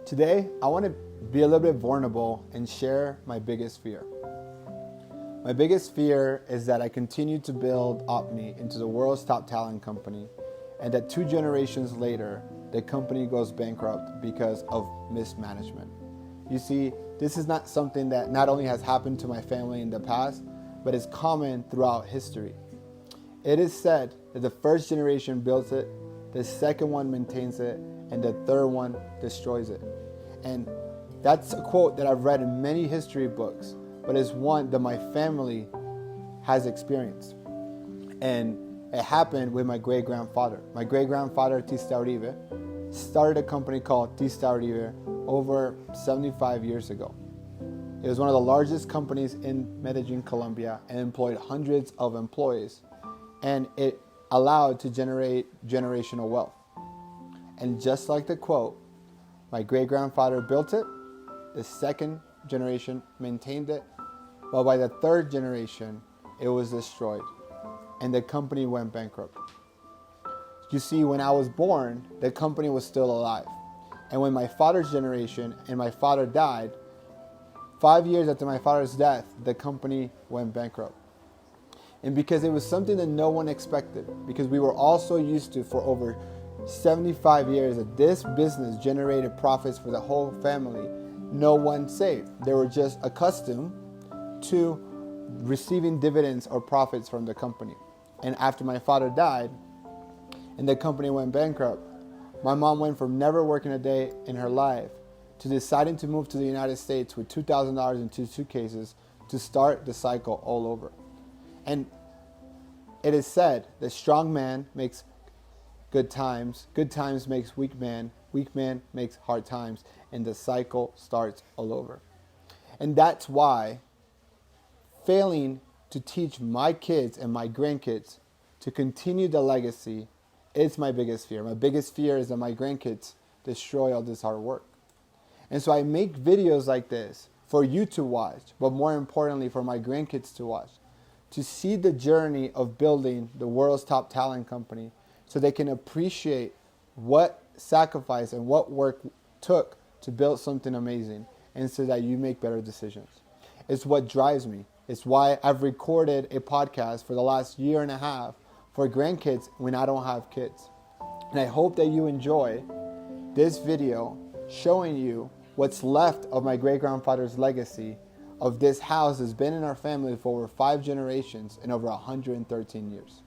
Today, I want to be a little bit vulnerable and share my biggest fear. My biggest fear is that I continue to build Opni into the world's top talent company, and that 2 generations later, the company goes bankrupt because of mismanagement. You see, this is not something that not only has happened to my family in the past, but is common throughout history. It is said that the first generation builds it, the second one maintains it, and the third one destroys it. And that's a quote that I've read in many history books, but it's one that my family has experienced. And it happened with my great-grandfather. My great-grandfather, Tista Uribe, started a company called Tista Uribe over 75 years ago. It was one of the largest companies in Medellin, Colombia, and employed hundreds of employees. And it allowed to generate generational wealth. And just like the quote, my great-grandfather built it, the second generation maintained it, but by the third generation, it was destroyed, and the company went bankrupt. You see, when I was born, the company was still alive. And when my father's generation and my father died, 5 years after my father's death, the company went bankrupt. And because it was something that no one expected, because we were all so used to for over 75 years that this business generated profits for the whole family, no one saved. They were just accustomed to receiving dividends or profits from the company. And after my father died and the company went bankrupt, my mom went from never working a day in her life to deciding to move to the United States with $2,000 in 2 suitcases to start the cycle all over. And it is said that strong man makes good times makes weak man makes hard times, and the cycle starts all over. And that's why failing to teach my kids and my grandkids to continue the legacy is my biggest fear. My biggest fear is that my grandkids destroy all this hard work. And so I make videos like this for you to watch, but more importantly for my grandkids to watch, to see the journey of building the world's top talent company so they can appreciate what sacrifice and what work took to build something amazing, and so that you make better decisions. It's what drives me. It's why I've recorded a podcast for the last year and a half for grandkids when I don't have kids. And I hope that you enjoy this video showing you what's left of my great-grandfather's legacy of this house that's been in our family for over 5 generations and over 113 years.